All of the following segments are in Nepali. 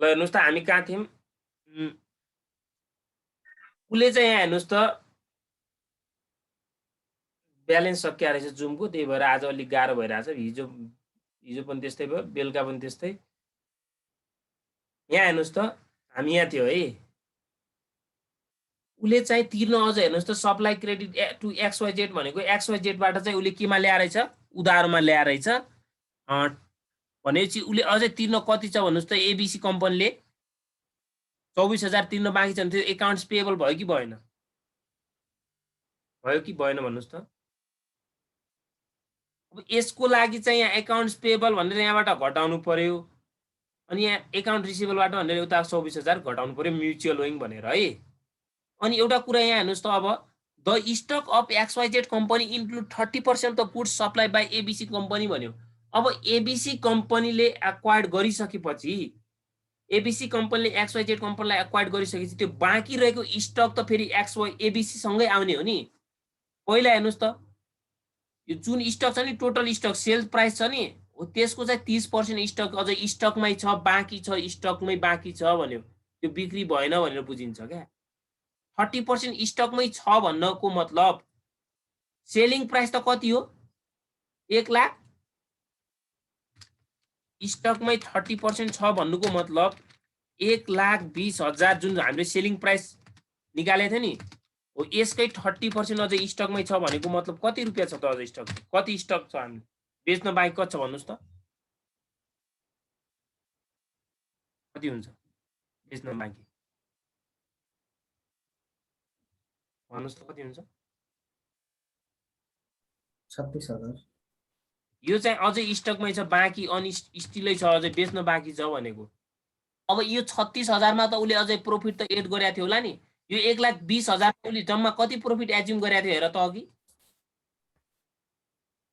हेर्नुस् त हामी कहाँ थियौं उसले चाहिँ यहाँ हेर्नुस् त ब्यालेन्स सकिया रहेछ जुमको त्यही भएर आज अलिक गाह्रो भइरहेछ हिजो पनि त्यस्तै भयो बेलुका पनि त्यस्तै यहाँ हेर्नुस् त हामी यहाँ थियो है उसले चाहिँ तिर्न अझ हेर्नुस् त सप्लाई क्रेडिट टु XYZ भनेको XYZ बाट चाहिँ उसले केमा ल्याएर रहेछ उधारोमा ल्याएर रहेछ भनेपछि उसले अझै तिर्न कति छ भन्नुस् त एबीसी कम्पनीले 24,000 तिर्न बाँकी छ भने त्यो एकाउन्ट्स पेएबल भयो कि भएन भन्नुस् त अब यसको लागि चाहिँ यहाँ एकाउन्ट्स पेएबल भनेर यहाँबाट घटाउनु पर्यो अनि यहाँ एकाउन्ट रिसिभेबलबाट भनेर उता 24,000 घटाउनु पर्यो म्युचुअल विङ भनेर है अनि एउटा कुरा यहाँ हेर्नुस् त अब the stock of XYZ company include 30% of goods supply by ABC company भन्यो अब एबीसी कम्पनीले एक्वायर्ड गरिसकेपछि एबीसी कम्पनीले XYZ कम्पनीलाई एक्वायर्ड गरिसकेपछि त्यो बाँकी रहेको स्टक त फेरि एबीसी सँगै आउने हो नि पहिला हेर्नुस् त यो जुन स्टक छ नि टोटल स्टक सेल प्राइस छ नि त्यसको चाहिँ 30% स्टक अझ स्टकमै छ बाँकी छ स्टकमै बाँकी छ भन्यो त्यो बिक्री भएन भनेर बुझिन्छ क्या 30% स्टकमै छ भन्नको मतलब सेलिङ प्राइस त कति हो 1 लाख स्टकमै 30% छ भन्नुको मतलब 1,20,000 जुन हामीले सेलिङ प्राइस निकालेको थियो नि हो यसकै 30% अझै स्टकमै छ भनेको मतलब कति रुपियाँ छ त अझै स्टक कति स्टक छ हामी बेच्न बाँकी कति छ भन्नुस् त कति हुन्छ बेच्न बाँकी भन्नुस् त कति हुन्छ 36,000 यो चाहिँ अझै स्टकमै छ बाँकी स्टिलै छ अझै बेच्न बाँकी छ भनेको अब यो 36,000 मा त उसले अझै प्रॉफिट त एड गरेको थियो होला नि यो 1,20,000 उसले जम्मा कति प्रॉफिट एज्युम गरेको थियो हेर त अघि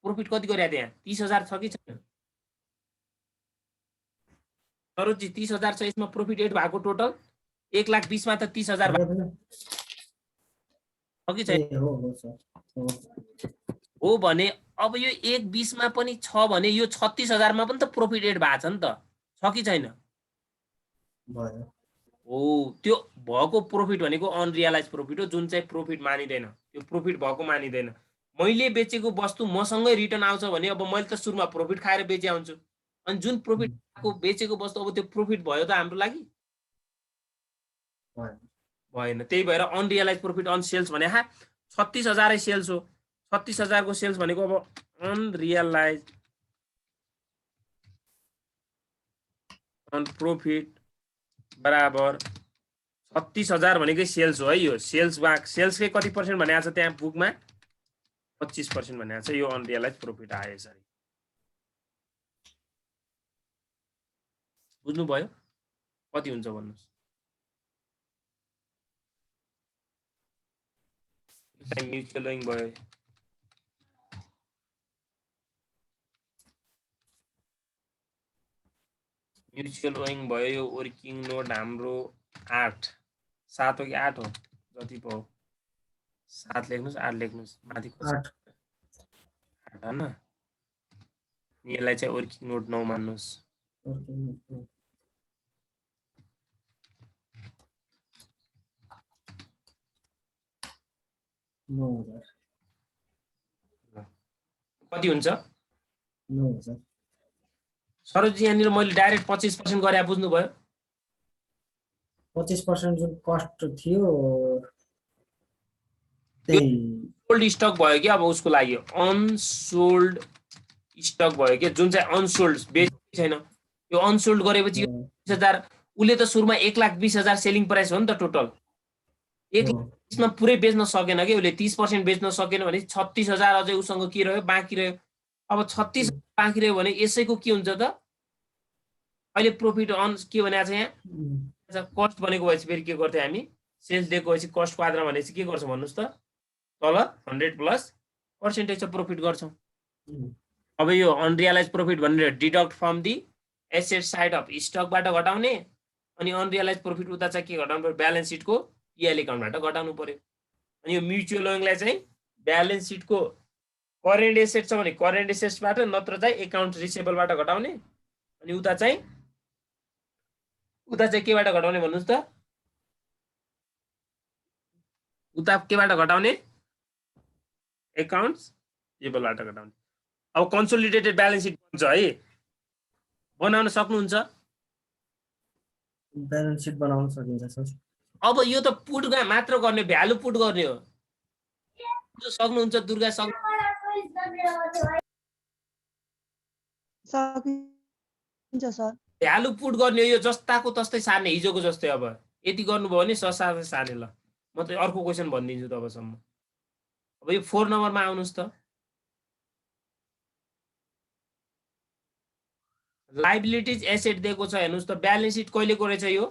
प्रॉफिट कति गरेको थियो यहाँ 30,000 छ कि छैन सरोजी 30,000 छ यसमा प्रॉफिट एड भएको टोटल 1,20,000 मा त 30,000 हो कि छैन हो भने अब यो 1,20,000 मा पनि छ भने यो 36,000 मा पनि त प्रॉफिट एड भएको छ नि त छ कि छैन हो त्यो भएको प्रॉफिट भनेको अनरियलाइज प्रॉफिट हो जुन चाहिँ प्रॉफिट मानिदैन त्यो प्रॉफिट भएको मानिदैन मैले बेचेको वस्तु मसँगै रिटर्न आउँछ भने अब मैले त सुरुमा प्रॉफिट खाएर बेचे आउँछु अनि जुन प्रॉफिट को बेचेको वस्तु अब त्यो प्रॉफिट भयो त हाम्रो लागि भएन त्यही भएर अनरियलाइज प्रॉफिट अन सेल्स भने 36,000 सेल्स हो 36,000 को सेल्स भनेको अब अनरियलाइज अन प्रॉफिट बराबर 36,000 भनेकै सेल्स हो है यो सेल्सकै कति पर्सेन्ट भनेको छ त्यहाँ बुकमा 25% भनेको छ यो अनरियलाइज प्रॉफिट आयो यसरी बुझ्नु भयो कति हुन्छ भन्नुस् म्युचुअल विङ भयो म्युचुअल विङ भयो यो वर्किङ नोट हाम्रो 8 7 हो कि 8 हो जति पो 7 लेख्नुस् 8 लेख्नुस् माथि 8 हैन यसलाई चाहिँ वर्किङ नोट 9 मान्नुस् कति हुन्छ 9,000 सरोजी यहाँनिर मैले डाइरेक्ट 25% गरे बुझ्नु भयो 25% जुन कस्ट थियो त्यही सोल्ड स्टक भयो कि अब उसको लागि अनसोल्ड स्टक भयो कि जुन चाहिँ अनसोल्ड बेचेको छैन यो अनसोल्ड गरेपछि 20,000 उले त सुरुमा 1,20,000 सेलिङ प्राइस हो नि त टोटल 1,20,000 मा पुरै बेच्न सकेन कि उले 30% बेच्न सकेन भने 36,000 अझै उसँग के रह्यो बाँकी रह्यो अब 36,000 बाँकी रह्यो भने यसैको के हुन्छ त अहिले प्रॉफिट अन के भनेको छ यहाँ कस्ट बनेको भएपछि फेरि के गर्थ्यो हामी सेल्स दिएको भएपछि कस्ट क्वाड्रा भनेपछि के गर्छौं भन्नुस् त तल 100 प्लस पर्सेन्टेज अफ प्रॉफिट गर्छौं अब यो अनरियलाइज प्रॉफिट भनेर deduct from the asset side of स्टकबाट घटाउने अनि अनरियलाइज प्रॉफिट उता चाहिँ के घटाउनु पर्यो ब्यालेन्स शीटको ईएल अकाउन्टबाट घटाउनु पर्यो अनि यो म्युचुअल विङलाई चाहिँ ब्यालेन्स शीटको करेन्ट एसेट छ भने करेन्ट एसेट्सबाट नत्र चाहिँ एकाउन्ट रिसिभेबलबाट घटाउने अनि उता चाहिँ उता चाहिँ केबाट घटाउने भन्नुस् त? उता केबाट घटाउने? एकाउन्ट्स टेबलबाट घटाउने। अब कन्सोलिडेटेड ब्यालेन्स सिट बन्छ है, बनाउन सक्नुहुन्छ? ब्यालेन्स सिट बनाउन सकिन्छ सर। अब यो त पुट मात्र गर्ने, भ्यालु पुट गर्ने हो। सक्नुहुन्छ दुर्गा? सकिन्छ सर। भ्यालु पुट गर्ने हो, यो जस्ताको तस्तै सार्ने, हिजोको जस्तै। अब यति गर्नुभयो भने ससार्ने सार्ने। ल म त अर्को क्वेसन भनिदिन्छु तबसम्म। अब यो 4 नम्बरमा आउनुहोस् त। लाइबिलिटीज एसेट दिएको छ, हेर्नुहोस् त। ब्यालेन्स सिट कहिलेको रहेछ? यो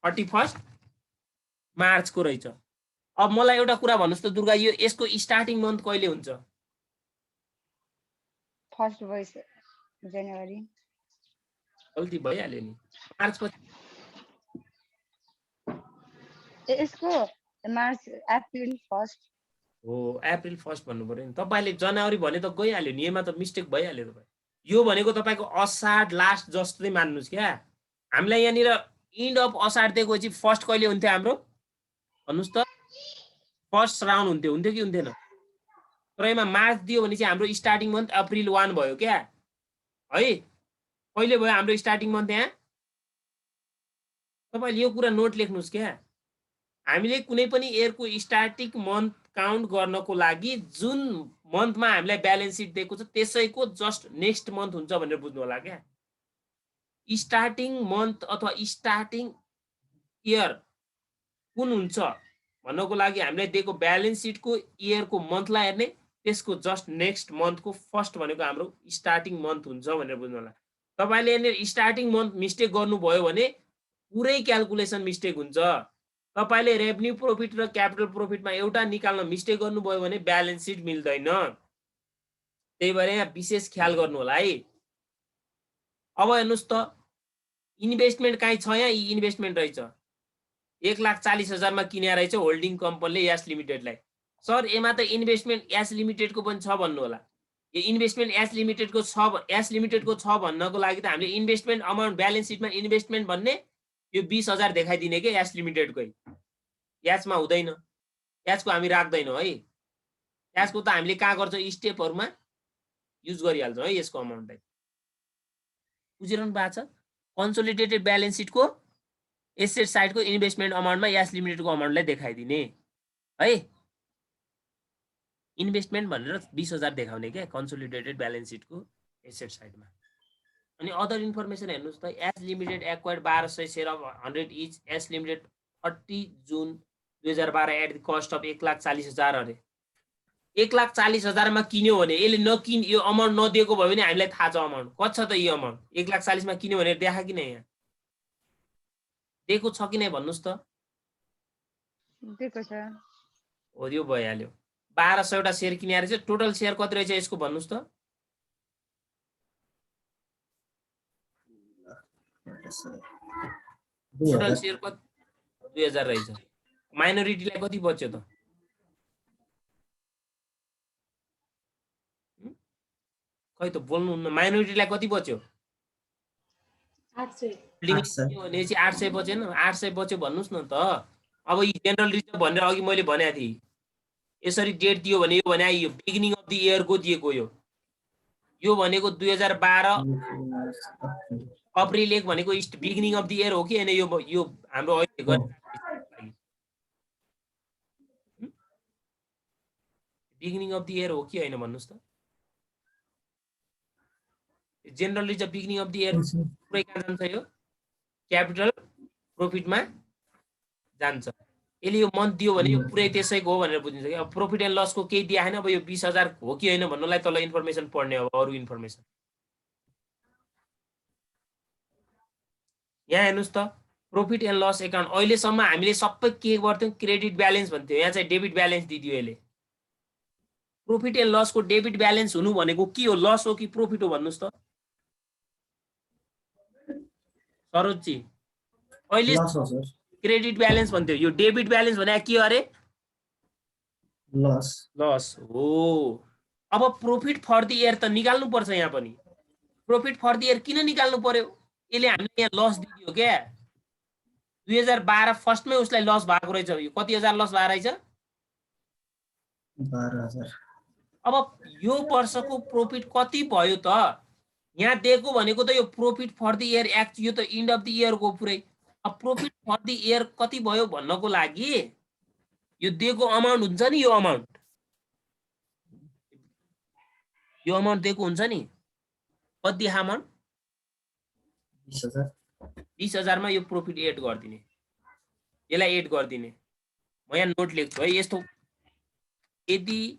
31 मार्चको रहेछ। अब मलाई एउटा कुरा भन्नुहोस् त दुर्गा, यो यसको स्टार्टिङ मन्थ कहिले हुन्छ? फर्स्ट भइस जनवरी। गल्ती भइहाल्यो नि, मार्च पछि। यसको मार्च अप्रिल फर्स्ट हो, अप्रिल फर्स्ट भन्नु पर्यो नि। तपाईँले जनवरी भने त गइहाल्यो नि, यसमा त मिस्टेक भइहाल्यो तपाईँ। यो भनेको तपाईँको असाढ लास्ट जस्तै मान्नुहोस् क्या। हामीलाई यहाँनिर इन्ड अफ असाढ दिएको चाहिँ फर्स्ट कहिले हुन्थ्यो हाम्रो? भन्नुहोस् त। फर्स्ट राउन्ड हुन्थ्यो कि हुन्थेन? तर यसमा मार्च दियो भने चाहिँ हाम्रो स्टार्टिङ मन्थ अप्रिल 1 भयो क्या है। कहिले भयो हाम्रो स्टार्टिङ मन्थ? यहाँ तपाईँले यो कुरा नोट लेख्नुहोस् क्या। हामीले कुनै पनि इयरको स्टार्टिङ मन्थ काउन्ट गर्नको लागि जुन मन्थमा हामीलाई ब्यालेन्स सिट दिएको छ त्यसैको जस्ट नेक्स्ट मन्थ हुन्छ भनेर बुझ्नु होला क्या। स्टार्टिङ मन्थ अथवा स्टार्टिङ इयर कुन हुन्छ भन्नको लागि हामीलाई दिएको ब्यालेन्स सिटको इयरको मन्थलाई हेर्ने, त्यसको जस्ट नेक्स्ट मन्थको फर्स्ट भनेको हाम्रो स्टार्टिङ मन्थ हुन्छ भनेर बुझ्नु होला। तपाईँले यहाँनिर स्टार्टिङ मन्थ मिस्टेक गर्नुभयो भने पुरै क्याल्कुलेसन मिस्टेक हुन्छ। तपाईँले रेभेन्यू प्रॉफिट र क्यापिटल प्रॉफिटमा एउटा निकाल्न मिस्टेक गर्नुभयो भने ब्यालेन्स सिट मिल्दैन। त्यही भएर यहाँ विशेष ख्याल गर्नु होला है। अब हेर्नुहोस् त, इन्भेस्टमेन्ट कहीँ छ? यहाँ इन्भेस्टमेन्ट रहेछ 1,40,000 मा किने रहेछ होल्डिङ कम्पनीले यास लिमिटेडलाई। सर यसमा त इन्भेस्टमेन्ट यास लिमिटेडको पनि छ भन्नु होला। यो इन्भेस्टमेन्ट यास लिमिटेडको छ भन्नको लागि त हामीले इन्भेस्टमेन्ट अमाउन्ट ब्यालेन्स सिटमा इन्भेस्टमेन्ट भन्ने यो 20,000 देखाइदिने के यास लिमिटेडकै। यासमा हुँदैन, यासको हामी राख्दैनौँ है। यासको त हामीले कहाँ गर्छौँ? स्टेपहरुमा युज गरिहाल्छौँ है यसको अमाउन्टलाई। बुझिरहनु भएको छ? कन्सोलिडेटेड ब्यालेन्स सिटको एसेट साइडको इन्भेस्टमेन्ट अमाउन्टमा यास लिमिटेडको अमाउन्टलाई देखाइदिने है। इन्भेस्टमेन्ट भनेर 20,000 देखाउने क्या कन्सोलिडेटेड ब्यालेन्स सिटको एसेट साइडमा। अनि अदर इन्फर्मेसन हेर्नुहोस् त। S limited acquired 1200 share of 100 each. S limited 30 जुन 2012 एट द कस्ट अफ 1,40,000 अरे। 1,40,000 मा किन्यो भने यसले यो अमाउन्ट नदिएको भयो भने हामीलाई थाहा छ अमाउन्ट कति छ त। यो अमाउन्ट 1,40,000 मा किन्यो भने देखा कि नै? यहाँ दिएको छ कि नै भन्नुहोस् त। दिएको छ। हो, यो भइहाल्यो। 1200 वटा शेयर किने रहेछ। टोटल शेयर कति रहेछ यसको भन्नुहोस् त? टोटल शेयर कति? 2000 रहेछ। माइनोरिटीलाई कति बच्यो त? खै त बोल्नुहुन्न। माइनोरिटीलाई कति बच्यो? 800 भने चाहिँ 800 बचेन? 800 बच्यो भन्नुहोस् न त। अब यी जेनरल रिजर्भ भनेर अघि मैले भनेको थिएँ, यसरी डेट दियो भने यो भने यो बिगिनिङ अफ द इयरको दिएको। यो भनेको 2012 अप्रिल 1 भनेको बिगिनिङ अफ द इयर हो कि हैन? यो हाम्रो अहिले बिगिनिङ अफ द इयर हो कि हैन भन्नुहोस् त। General reserve beginning of the year पुरै कहाँ जान्छ? यो क्यापिटल प्रॉफिटमा जान्छ। यसले यो मन्थ दियो भने यो पुरै त्यसैको हो भनेर बुझिन्छ कि। अब प्रॉफिट एन्ड लसको केही दिया हैन। अब यो 20,000 हो कि हैन भन्नुलाई तल इन्फर्मेसन पढ्ने। अब अरु इन्फर्मेसन यहाँ हेर्नुस् त। प्रॉफिट एन्ड लस एकाउन्ट अहिलेसम्म हामीले सबै के गर्थ्यौं? Credit balance भन्थ्यौं। यहाँ चाहिँ डेबिट ब्यालेन्स दिदियो यसले। प्रॉफिट एन्ड लस को डेबिट ब्यालेन्स हुनु भनेको के हो? लस हो कि प्रॉफिट हो भन्नुस् त? सरोजजी अहिले क्रेडिट ब्यालेन्स भन्थ्यो, यो डेबिट ब्यालेन्स भने के अरे? लस। लस हो। अब प्रॉफिट फर द इयर त निकाल्नु पर्छ। यहाँ पनि प्रॉफिट फर द इयर किन निकाल्नु पर्यो? यसले हामीले यहाँ लस दिदियो क्या। 2012 फर्स्टमै उसलाई लस भएको रहेछ, यो कति हजार लस भएको रहेछ। 12,000। अब यो वर्षको प्रॉफिट कति भयो त, यहाँ दिएको भनेको त यो profit for the year act, यो त एन्ड अफ द इयरको पुरै। अब प्रॉफिट फर द इयर कति भयो भन्नको लागि यो दिएको अमाउन्ट हुन्छ नि, यो अमाउन्ट दिएको हुन्छ नि, कति अमाउन्ट 20,000। 20,000 मा यो प्रॉफिट एड गरिदिने, यसलाई एड गरिदिने। म यहाँ नोट लेख्छु है, यस्तो यदि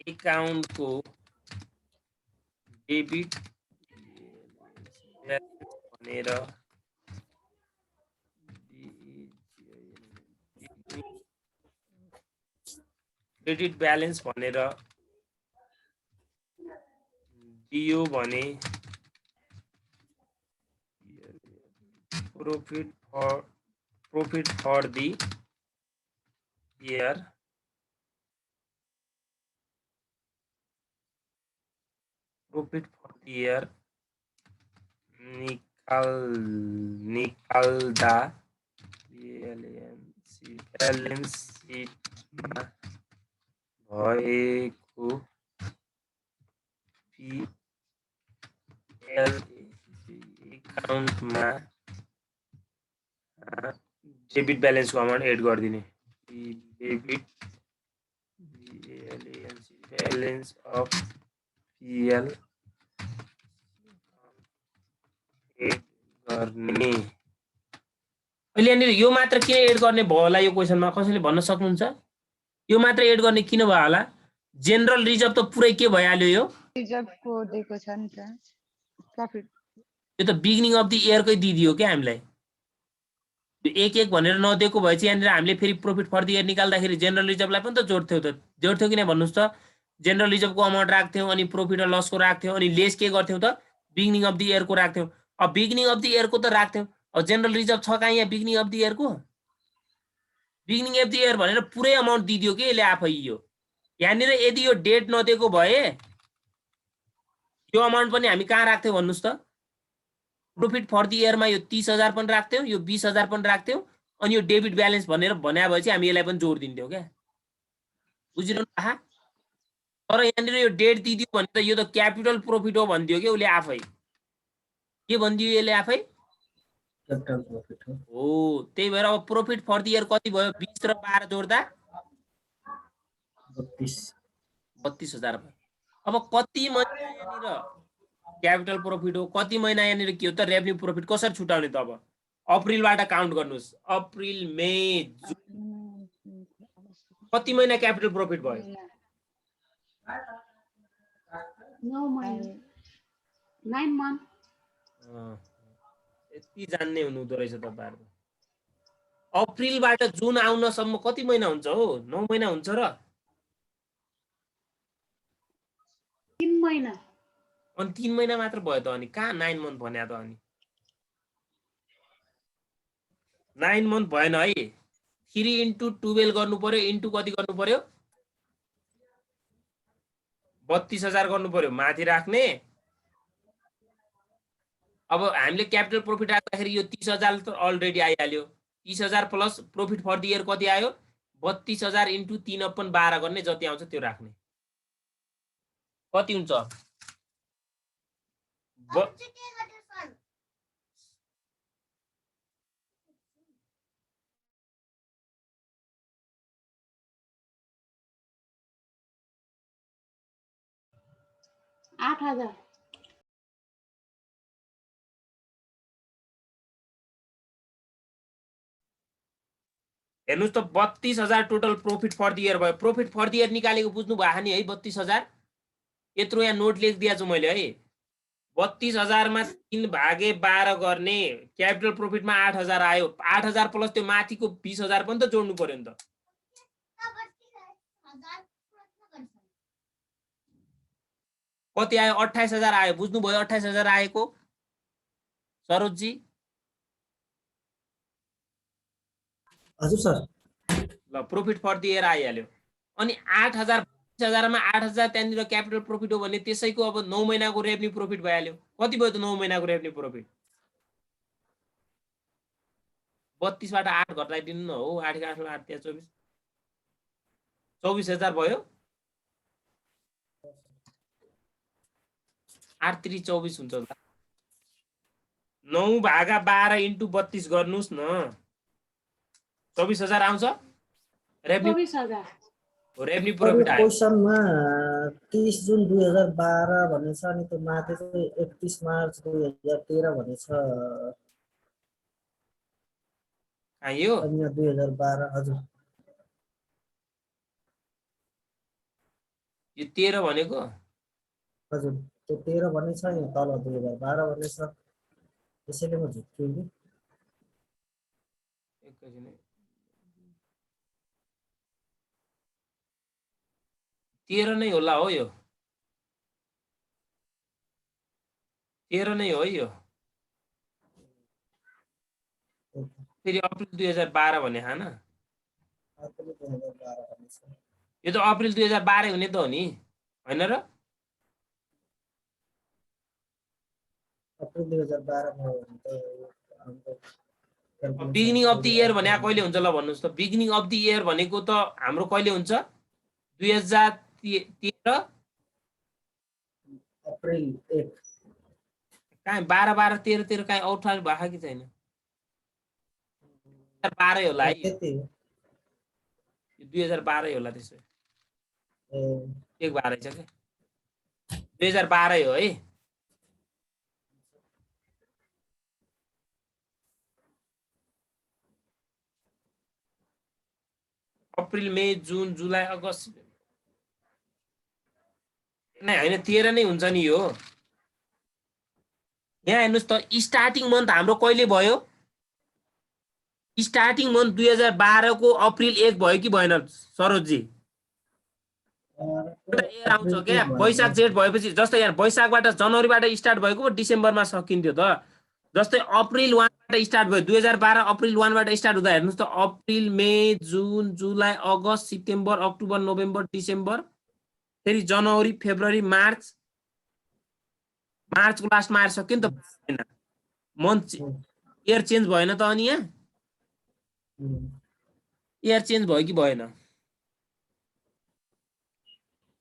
एकाउन्टको डेबिट भनेर क्रेडिट ब्यालेन्स भनेर दियो भने प्रॉफिट फर द इयर निकाल्दा ब्यालेन्स सिटमा भएको पिएल एकाउन्टमा डेबिट ब्यालेन्सको अमाउन्ट एड गरिदिने। Debit balance of PL add गर्ने। अहिले यहाँनिर यो मात्र किन एड गर्ने भयो होला, यो क्वेसनमा कसैले भन्न सक्नुहुन्छ? यो मात्र एड गर्ने किन भयो होला? जेनरल रिजर्भ त पुरै के भइहाल्यो, यो रिजर्भको दिएको छ नि त प्रॉफिट। यो त बिगिनिङ अफ द इयरकै दिदियो क्या हामीलाई, एक एक भनेर नदिएको भए चाहिँ यहाँनिर हामीले फेरि प्रॉफिट फर द इयर निकाल्दाखेरि जेनरल रिजर्भलाई पनि त जोड्थ्यौँ कि नै भन्नुहोस् त। जेनरल रिजर्भको अमाउन्ट राख्थ्यौँ, अनि प्रॉफिट र लसको राख्थ्यौँ, अनि लेस के गर्थ्यौँ त बिगिनिङ अफ द इयरको राख्थ्यौँ। अब बिगिनिङ अफ द इयरको त राख्थ्यौँ, अब जेनरल रिजर्भ छ कहाँ यहाँ बिगिनिङ अफ द इयरको? बिगिनिङ अफ द इयर भनेर पुरै अमाउन्ट दिदियो कि यसले आफै। यो यहाँनिर यदि यो डेट नदिएको भए यो अमाउन्ट पनि हामी कहाँ राख्थ्यौँ भन्नुहोस् त? प्रॉफिट फर द इयरमा यो 30,000 पनि राख्थ्यौँ, यो 20,000 पनि राख्थ्यौँ, अनि यो डेबिट ब्यालेन्स भनेर भन्या भए चाहिँ हामी यसलाई पनि जोड दिन्थ्यौँ क्या। बुझिरहनु भएको? तर यहाँनिर यो डेट दिदियो भने त यो त क्यापिटल प्रॉफिट हो भनिदियो कि उसले आफै। के भनिदियो यसले आफै? कैपिटल प्रॉफिट हो। हो, त्यही भएर अब प्रॉफिट फर द इयर कति भयो? 20 र 12 जोड्दा 32,000 भयो। अब कति महिना यहाँनिर क्यापिटल प्रॉफिट हो, कति महिना यहाँनिर के हो त रेभेन्यू प्रॉफिट? कसरी छुटाउने त? अब अप्रिलबाट काउन्ट गर्नुहोस्, अप्रिल मे जुन, कति महिना क्यापिटल प्रॉफिट भयो? 9 month। यति जान्ने हुनुहुँदो रहेछ तपाईँहरू। अप्रिलबाट जुन आउनसम्म कति महिना हुन्छ हो? 9 महिना हुन्छ र 3 महिना। अनि 3 महिना मात्र भयो त, अनि कहाँ 9 मन्थ भन्या त? अनि 9 मन्थ भएन है। 3 into 12 गर्नु पर्यो, इन्टु कति गर्नु पर्यो? 32,000 गर्नु पर्यो, माथि राख्ने। अब हामीले क्यापिटल प्रॉफिट राख्दाखेरि यो 30,000 त अलरेडी आइहाल्यो। 30,000 plus profit for the year कति आयो? 32,000 इन्टु 3/12 गर्ने, जति आउँछ त्यो राख्ने। कति हुन्छ? 8,000। हेर्नुहोस् त 32,000 total profit for the year भयो। प्रॉफिट फर द इयर निकालेको बुझ्नु भयो नि है? 32,000 यत्रो यहाँ नोट लेखिदिएको छु मैले है। 32,000 मा 3/12 गर्ने, क्यापिटल प्रॉफिटमा 8,000 आयो। 8,000 प्लस त्यो माथिको 20,000 पनि त जोड्नु पर्यो नि त। कति आयो? 28,000 आयो। बुझ्नुभयो 28,000 आएको सरोज जी? हजुर सर। ल प्रॉफिट फर द इयर आइहाल्यो। अनि 8,000 20,000 मा 8,000 त्यहाँनिर क्यापिटल प्रफिट हो भने त्यसैको अब 9 महिनाको रेभेन्यू प्रफिट भइहाल्यो। कति भयो त 9 महिनाको रेभेन्यू प्रफिट? 32 बाट 8 घटाइदिनु न हो, 8 8 8 त्यहाँ 24 24,000 भयो। 8 3 24 हुन्छ त। 9 भागा 12 इन्टु 32 गर्नुस् न, 24,000 आउँछ रेभेन्यू। 24,000 रेभेन्यू अरू प्रफिट आयो। क्वेसनमा 30 जुन 2012 भनेछ अनि त्यो माथि चाहिँ 31 मार्च 2013 भनेछ। यो अनि यहाँ 2012 हजुर यो 13 भनेको हजुर त्यो 13 भनेछ, यहाँ तल 2012 भनेछ, त्यसैले म झुक्किएँ कि। एकैछिन है। 13 नै होला हो, यो 13 नै हो यो। फेरि अप्रिल 2012 भने हान, आफूले 2012 भनेछ। यो त अप्रिल 2012 हुने त हो नि, होइन र? अप्रिल 2012 भयो भने त हाम्रो बिगिनिङ अफ द इयर भने कहिले हुन्छ ल भन्नुहोस् त? बिगिनिङ अफ द इयर भनेको त हाम्रो कहिले हुन्छ? 2013 अप्रिल 1 कहाँ 12 12 13 13 कहाँ औठार भएको कि छैन? 2012 होला है, त्यति हो। 2012 होला त्यसो। ए एक 12 छ के 2012 हो है। अप्रिल मे जुन जुलाई अगस्त नै होइन, 13 नै हुन्छ नि यो। यहाँ हेर्नुहोस् त, स्टार्टिङ मन्थ हाम्रो कहिले भयो? स्टार्टिङ मन्थ 2012 को अप्रिल 1 भयो कि भएन सरोजजी? एयर आउँछ क्या, वैशाख जेठ भएपछि। जस्तै यहाँ वैशाखबाट जनवरीबाट स्टार्ट भएको डिसेम्बरमा सकिन्थ्यो त। जस्तै अप्रिल 1 बाट स्टार्ट भयो, 2012 अप्रिल 1 बाट स्टार्ट हुँदा हेर्नुहोस् त, अप्रिल मे जुन जुलाई अगस्त सेप्टेम्बर अक्टोबर नोभेम्बर डिसेम्बर, फेरि जनवरी फेब्रुअरी मार्च, मार्चको लास्टमा आएर सक्यो नि त। मन्थ इयर चेन्ज भएन त? अनि यहाँ इयर चेन्ज भयो कि भएन?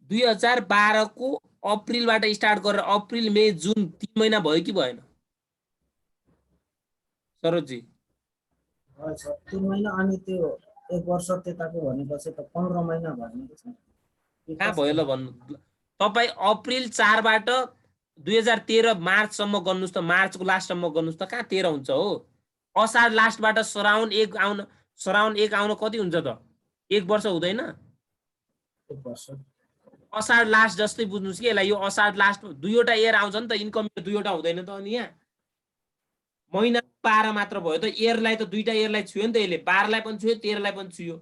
2012 को अप्रिलबाट स्टार्ट गरेर अप्रिल मे जुन 3 महिना भयो कि भएन सरोजजी? 3 महिना अनि त्यो 1 वर्ष त्यताको भनेपछि त 15 महिना भयो नि। कहाँ भयो ल भन्नु? तपाईँ अप्रिल 4 बाट 2013 मार्चसम्म गर्नुहोस् त, मार्चको लास्टसम्म गर्नुहोस् त, कहाँ 13 हुन्छ हो? असार लास्टबाट श्रावण 1 आउन, श्रावण 1 आउन कति हुन्छ त? 1 वर्ष हुँदैन? 1 वर्ष असार लास्ट जस्तै बुझ्नुहोस् कि यसलाई। यो असार लास्ट दुईवटा इयर आउँछ नि त, इन्कम दुईवटा हुँदैन त? अनि यहाँ महिना 12 मात्र भयो त, इयरलाई त दुईटा इयरलाई छुयो नि त यसले। 12 लाई पनि छुयो, 13 लाई पनि छुयो।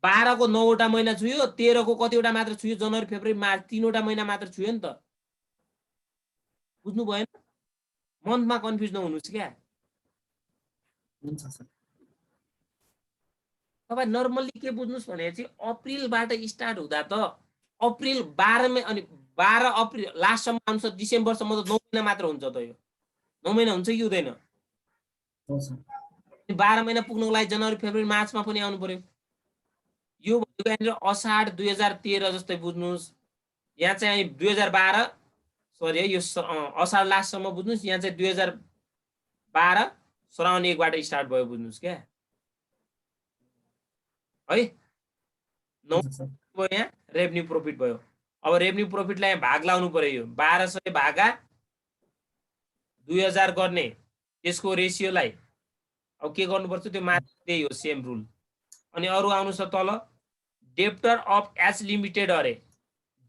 12 को 9 वटा महिना छुयो, 13 को कतिवटा मात्र छुयो? जनवरी फेब्रुअरी मार्च, 3 वटा महिना मात्र छुयो नि त। बुझ्नु भएन? मन्थमा कन्फ्युज नहुनुहोस् क्या। हुन्छ सर। तपाईँ नर्मल्ली के बुझ्नुहोस् भने चाहिँ अप्रिलबाट स्टार्ट हुँदा त अप्रिल 12 मै, अनि 12 अप्रिल लास्टसम्म आउँछ, डिसेम्बरसम्म त 9 महिना मात्र हुन्छ त। यो 9 महिना हुन्छ कि हुँदैन? 12 महिना पुग्नको लागि जनवरी फेब्रुअरी मार्चमा पनि आउनु पर्यो। यो भनेको यहाँनिर असाढ 2013 जस्तै बुझ्नुहोस्। यहाँ चाहिँ 2012 सरी है, यो असाढ लास्टसम्म बुझ्नुहोस्। यहाँ चाहिँ 2012 श्रावण 1 बाट स्टार्ट भयो बुझ्नुहोस् क्या है। 9 भयो, यहाँ रेभेन्यू प्रफिट भयो। अब रेभेन्यू प्रफिटलाई यहाँ भाग लाउनु पर्यो। यो 1200 भागा 2000 गर्ने, त्यसको रेसियोलाई अब के गर्नुपर्छ? त्यो माथि त्यही हो, सेम रुल। अनि अरू आउनुहोस् त तल, डेप्टर अफ एच लिमिटेड अरे।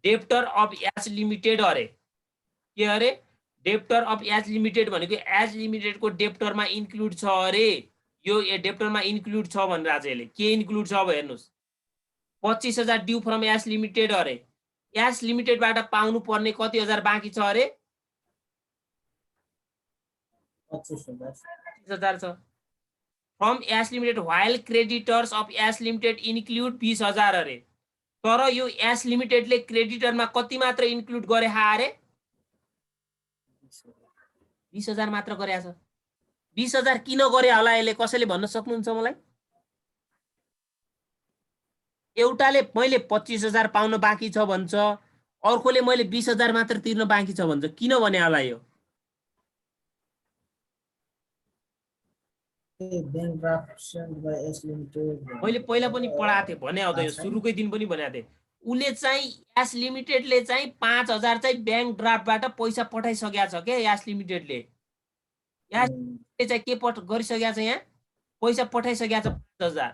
डेप्टर अफ एच लिमिटेड अरे के अरे? डेप्टर अफ एच लिमिटेड भनेको एच लिमिटेडको डेप्टरमा इन्क्लुड छ अरे। यो डेप्टरमा इन्क्लुड छ भनेर आज यसले के इन्क्लुड छ अब हेर्नुहोस्। 25,000 ड्यू फ्रम एच लिमिटेड अरे। एच लिमिटेडबाट पाउनु पर्ने कति हजार बाँकी छ अरे? 25,000 छ from H limited, while creditors of H limited include 20,000 अरे। तर यो एस लिमिटेडले क्रेडिटरमा कति मात्र इन्क्लुड गरे अरे 20,000 मात्र गरेछ 20,000 किन गरे होला यसले कसैले भन्न सक्नुहुन्छ मलाई एउटाले मैले 25,000 पाउन बाँकी छ भन्छ अर्कोले मैले 20,000 मात्र तिर्न बाँकी छ भन्छ किन भने होला यो bank draft send by S limited मैले पहिला पनि पढाएको थिएँ भने आउँदा यो सुरुकै दिन पनि भनेको थिएँ उले चाहिँ एस लिमिटेडले चाहिँ 5,000 चाहिँ बैंक ड्राफ्टबाट पैसा पठाइसकेको छ के एस लिमिटेडले चाहिँ के गरिसकेको छ यहाँ पैसा पठाइसकेको छ 5,000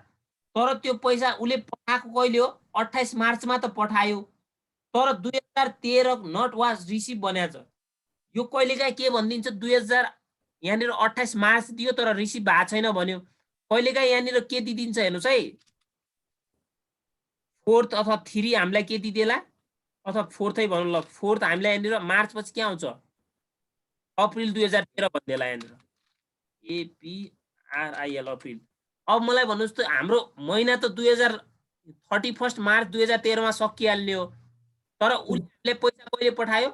तर त्यो पैसा उले पठाएको कहिले हो 28 मार्चमा त पठायो तर 2013 नट वाज रिसिभ भनेको छ यो कहिलेकाहीँ के भनिदिन्छ 2000 यहाँनिर 28 मार्च दियो तर रिसिभ भएको छैन भन्यो कहिलेकाहीँ यहाँनिर के दिदिन्छ हेर्नुहोस् है 4th अथवा 3 हामीलाई के दिदेला अथवा 4th भनौँ ल 4th हामीलाई यहाँनिर मार्च पछि के आउँछ अप्रिल 2013 भन्देला यहाँनिर APRIL अप्रिल अब मलाई भन्नुहोस् त हाम्रो महिना त 31 मार्च 2013 मा सकिहाल्ने हो तर उले पैसा कहिले पठायो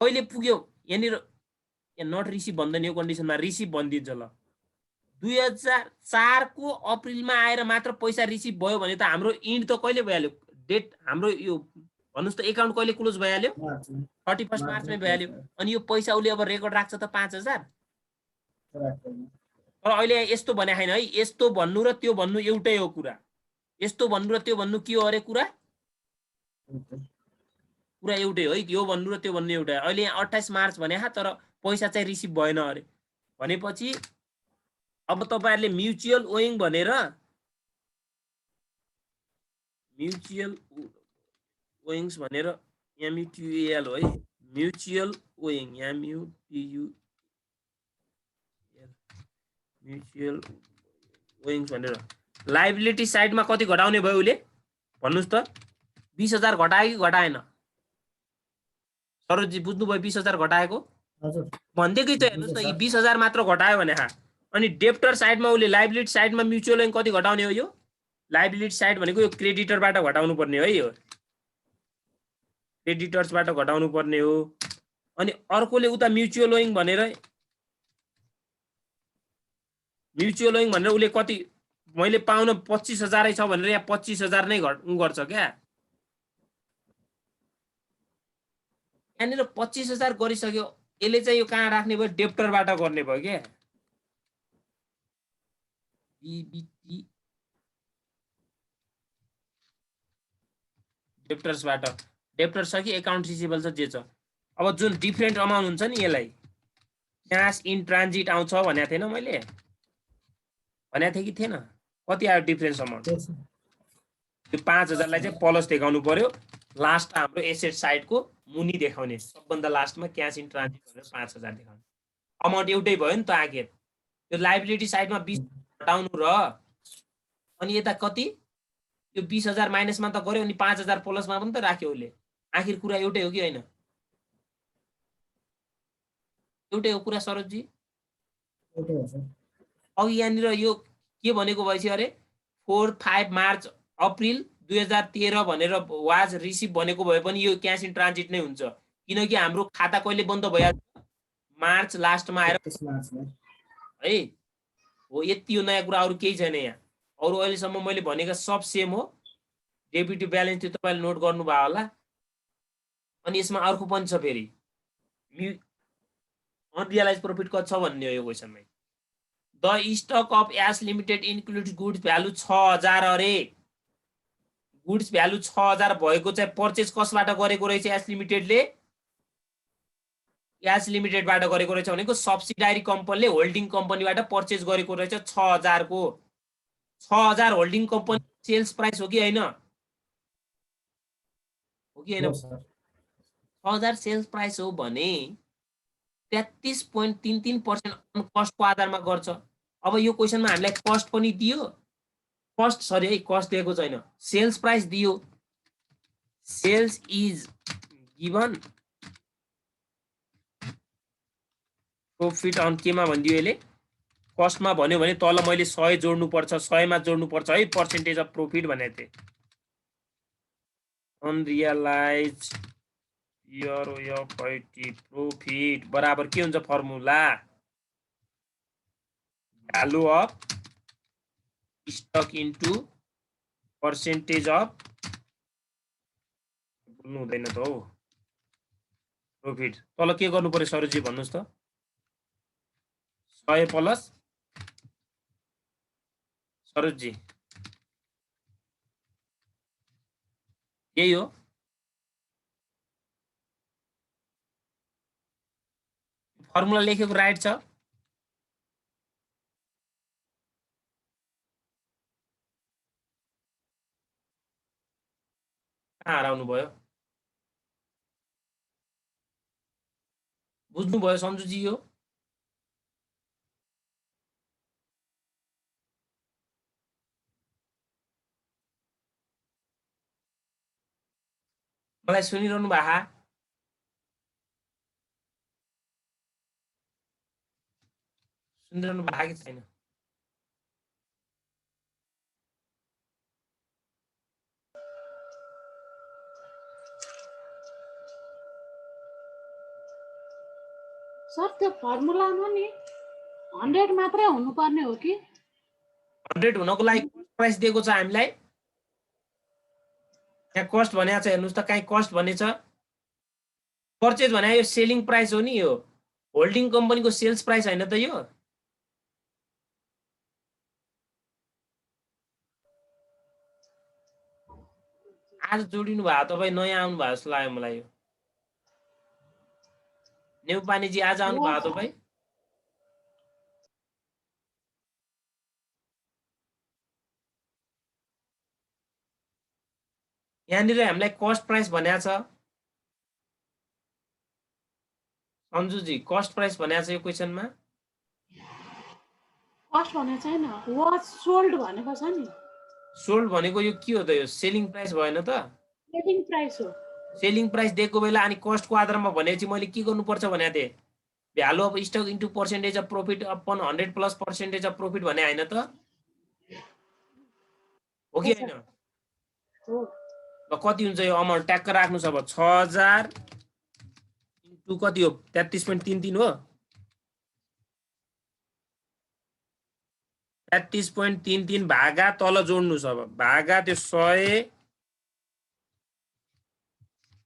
कहिले पुग्यो यहाँनिर नट रिसिभ भन्दैन यो कन्डिसनमा रिसिभ भनिदिन्छ ल 2004 को अप्रिलमा आएर मात्र पैसा रिसिभ भयो भने त हाम्रो इन्ड त कहिले भइहाल्यो डेट हाम्रो यो भन्नुस् त एकाउन्ट कहिले क्लोज भइहाल्यो 31 मार्चमै भइहाल्यो अनि यो पैसा उले अब रेकर्ड राख्छ त 5,000 तर अहिले यस्तो भने हैन है यस्तो भन्नु र त्यो भन्नु एउटै हो कुरा यस्तो भन्नु र त्यो भन्नु के हो अरे कुरा एउटै हो है यो भन्नु र त्यो भन्नु एउटै अहिले यहाँ 28 मार्च भने तर पैसा चाहिँ रिसिभ भएन अरे भनेपछि अब तपाईहरुले म्युचुअल ओइङ भनेर म्युचुअल ओइङ्स भनेर MUTUAL हो है म्युचुअल ओइङ म्युचुअल ओइङ्स भनेर लायबिलिटी साइडमा कति घटाउने भयो उले भन्नुस् त 20,000 घटायो कि घटाएन सरोजी बुझ्नु भयो 20,000 घटाएको हजुर भन्दैकै त हेर्नुस् त 20,000 मात्र घटायो भने अनि डेप्टर साइडमा उले लायबिलिटी साइडमा म्युचुअल ओइङ कति घटाउने हो यो लायबिलिटी साइड भनेको यो क्रेडिटरबाट घटाउनु पर्ने हो यो क्रेडिटर्सबाट घटाउनु पर्ने हो अनि अर्कोले उता म्युचुअल ओइङ भनेर उले कति मैले पाउन 25,000 छ भनेर यहाँ 25,000 नै गर्छ क्या यहाँनिर 25,000 गरिसक्यो यसले चाहिँ यो कहाँ राख्ने भयो डेप्टरबाट गर्ने भयो क्या DBT डेप्टर्सबाट डेप्टर छ कि एकाउन्ट रिसिभेबल छ जे छ अब जुन डिफरेन्ट अमाउन्ट हुन्छ नि यसलाई क्याश इन ट्रान्जिट आउँछ भनेको थिएन मैले भनेको थिएँ कि थिएन कति आयो डिफरेन्स अमाउन्ट त्यो 5,000 लाई चाहिँ प्लस देखाउनु पर्यो लास्ट हाम्रो एसेट साइडको मुनि देखाउने सबभन्दा लास्टमा क्याश इन ट्रान्जिट भनेर 5,000 देखाउने अमाउन्ट एउटै भयो नि त आखिर त्यो लायबिलिटी साइडमा 20 घटाउनु र अनि यता कति यो 20,000 माइनसमा त गर्यो अनि 5,000 प्लसमा पनि त राख्यो उले आखिर कुरा एउटै हो कि हैन एउटै हो कुरा सरोजजी अघि यहाँनिर यो के भनेको भएछ अरे 4-5 मार्च अप्रिल 2013 भनेर वाज रिसिभ भनेको भए पनि यो क्याश इन ट्रान्जिट नै हुन्छ किनकि हाम्रो खाता कहिले बन्द भइहाल्छ मार्च लास्टमा आएर है हो यति हो नयाँ कुरा अरु केही छैन यहाँ अरु अहिलेसम्म मैले भनेको सब सेम हो डेबिट ब्यालेन्स त्यो तपाईले नोट गर्नु भयो होला अनि यसमा अर्को पनि छ फेरि अनरियलाइज प्रॉफिट कति छ भन्ने हो यो क्वेशनमा the stock of S limited includes goods value 6,000 अरे गुड्स भ्यालु 6,000 भएको चाहिँ पर्चेज कसबाट गरेको रहेछ एस लिमिटेडले एस लिमिटेडबाट गरेको रहेछ भनेको सब्सिडायरी कम्पनीले होल्डिङ कम्पनीबाट पर्चेज गरेको रहेछ 6,000 को 6,000 होल्डिङ कम्पनी सेल्स प्राइस हो कि हैन हो कि हैन 6,000 सेल्स प्राइस हो भने 33.33% अन कस्टको आधारमा गर्छ अब यो क्वेशनमा हामीलाई कस्ट पनि दियो कस्ट सरी है कस्ट दिएको छैन सेल्स प्राइस दियो sales is given profit on केमा भनिदियो यसले कस्टमा भन्यो भने तल मैले 100 जोड्नु पर्छ 100 मा जोड्नु पर्छ है पर्सेन्टेज अफ प्रॉफिट भनेको थिए अनरियलाइज ROFIT प्रॉफिट बराबर के हुन्छ formula value of stock into percentage of बोल्नु हुँदैन त हौ प्रॉफिट तल के गर्नु पर्यो सरोजी भन्नुस् त 100 प्लस सरोजी यही हो फर्मुला लेखेको राइट छ कहाँ हराउनु भयो बुझ्नुभयो सन्जुजी यो मलाई सुनिरहनु भा सुनिरहनु भएको छैन सर त्यो फर्मुलामा नि 100 मात्रै हुनुपर्ने हो कि 100 हुनको लागि कस्ट प्राइस दिएको छ हामीलाई यहाँ कस्ट भनेको छ हेर्नुस् त कहीँ कस्ट भनेछ पर्चेज भने यो सेलिङ प्राइस हो नि यो होल्डिङ कम्पनीको सेल्स प्राइस हैन त यो आज जोडिनु भयो तपाईँ नयाँ आउनु भयो जस्तो लाग्यो मलाई यो नेउपानेजी आज आउनु भयो तपाईँ यहाँनिर हामीलाई कस्ट प्राइस भनेको छ सन्जुजी कस्ट प्राइस भनेको छ यो क्वेसनमा कस्ट भनेको छैन वाज सोल्ड भनेको छ नि सोल्ड भनेको यो के हो त यो सेलिङ प्राइस भएन त सेलिङ प्राइस हो सेलिङ प्राइस दिएको बेला अनि कस्टको आधारमा भनेपछि मैले के गर्नुपर्छ भनेको थिएँ value of stock into percentage of profit upon 100 plus percentage of profit भने हैन त हो कि हैन हो ल कति हुन्छ यो अमाउन्ट ट्याक्क राख्नु छ अब 6000 इन्टु कति हो 33.33 हो 33.33 भागा तल जोड्नु छ अब भागा त्यो 100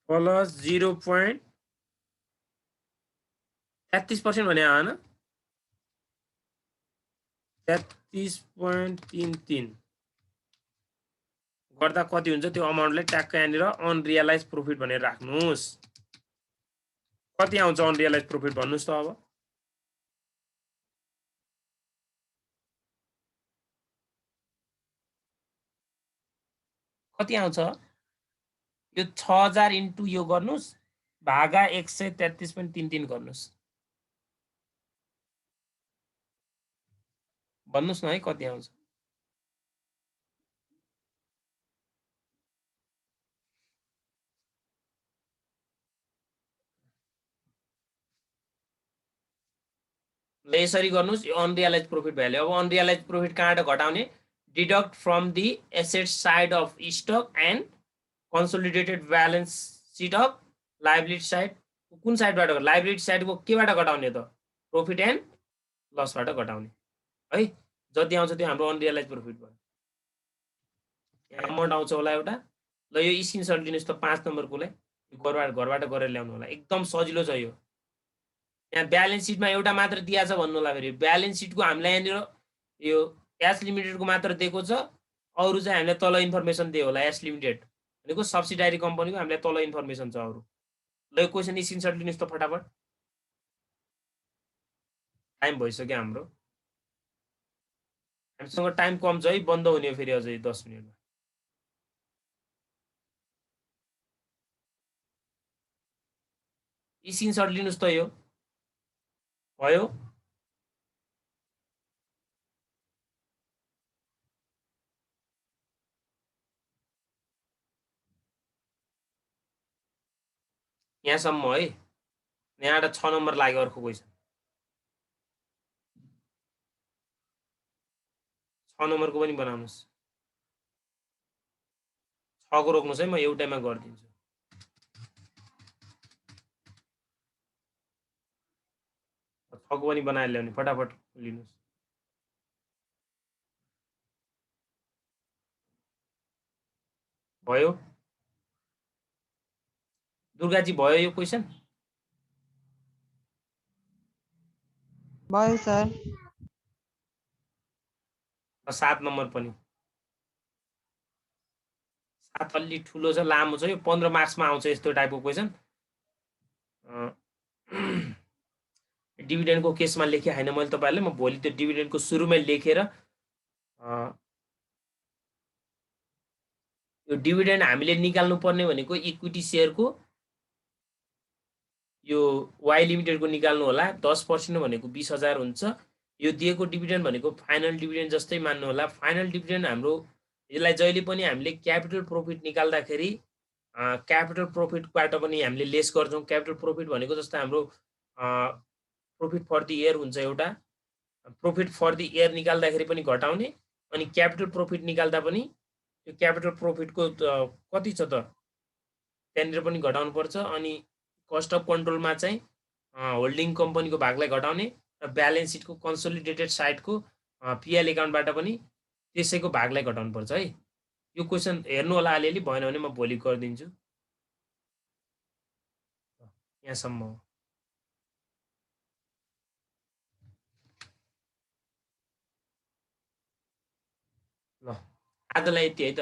प्लस 0.33% भने आएन 33.33 गर्दा कति हुन्छ त्यो अमाउन्टलाई ट्याक्क यहाँनिर अनरियलाइज प्रॉफिट भनेर राख्नुस् कति आउँछ अनरियलाइज प्रॉफिट भन्नुस् त अब कति आउँछ यो 6000 इन्टु यो गर्नुस् भागा 133.33 गर्नुस् भन्नुस् न है कति आउँछ ल यसरी गर्नुस् यो अनरियलाइज प्रॉफिट भ्यालु अब अनरियलाइज प्रॉफिट कहाँबाट घटाउने deduct from the asset side of stock and consolidated balance sheet of liability side कुन साइडबाट लायबिलिटी साइडको केबाट घटाउने त प्रॉफिट एन्ड लसबाट घटाउने है जति आउँछ त्यो हाम्रो अनरियलाइज प्रॉफिट भयो यहाँ अमाउन्ट आउँछ होला एउटा ल यो स्क्रिनशट दिनुस् त 5 नम्बरकोलाई घरबाट गरेर ल्याउनु होला एकदम सजिलो छ यो यहाँ ब्यालेन्स सिटमा एउटा मात्र दिएको छ भन्नु होला फेरि ब्यालेन्स सिटको हामीलाई यहाँनिर यो एस लिमिटेडको मात्र दिएको छ अरू चाहिँ हामीलाई तल इन्फर्मेसन दियो होला एस लिमिटेड भनेको सब्सिडारी कम्पनीको हामीलाई तल इन्फर्मेसन छ अरू ल यो क्वेसन स्क्रिनशट लिनुस् त फटाफट टाइम भइसक्यो हाम्रो हामीसँग टाइम कम छ है बन्द हुने हो फेरि अझै 10 मिनेटमा स्क्रिनशट लिनुस् त यो भयो यहाँसम्म है यहाँबाट 6 नम्बर लाग्यो अर्को क्वेसन 6 नम्बरको पनि बनाउनुस् 6 को रोक्नुहोस् है, म एउटैमा गरिदिन्छु। छको पनि बनाएर ल्याउने, फटाफट लिनुहोस्। भयो? दुर्गाजी भयो यो क्वेसन? भयो सर। 7 नम्बर पनि। 7 अलि ठुलो छ, लामो छ, यो 15 मार्क्समा आउँछ यस्तो टाइपको क्वेसन। डिभिडेन्डको केसमा लेखे हैन मैले तपाईहरुले, म भोलि त्यो डिभिडेन्डको सुरुमै लेखेर यो डिभिडेन्ड हामीले निकाल्नु पर्ने भनेको इक्विटी शेयरको यो वाइ लिमिटेडको निकाल्नु होला। 10% भनेको 20,000 हुन्छ। यो दिएको डिभिडेन्ड भनेको फाइनल डिभिडेन्ड जस्तै मान्नु होला। फाइनल डिभिडेन्ड हाम्रो यसलाई जहिले पनि हामीले क्यापिटल प्रोफिट निकाल्दाखेरि क्यापिटल प्रोफिटबाट पनि हामीले लेस गर्छौं। क्यापिटल प्रोफिट भनेको जस्तो हाम्रो प्रोफिट फर द इयर हुन्छ एउटा, प्रोफिट फर द इयर निकाल्दाखेरि पनि घटाउने, अनि क्यापिटल प्रोफिट निकाल्दा पनि यो क्यापिटल प्रोफिटको कति छ त त्यहाँनिर पनि घटाउनु पर्छ। अनि कस्ट अफ कन्ट्रोलमा चाहिँ होल्डिङ कम्पनीको भागलाई घटाउने र ब्यालेन्स सिटको कन्सोलिडेटेड साइडको पिएल एकाउन्टबाट पनि त्यसैको भागलाई घटाउनु पर्छ है। यो क्वेसन हेर्नु होला अलिअलि, भएन भने म भोलि गरिदिन्छु। यहाँसम्म हो। ल आजलाई यति है त।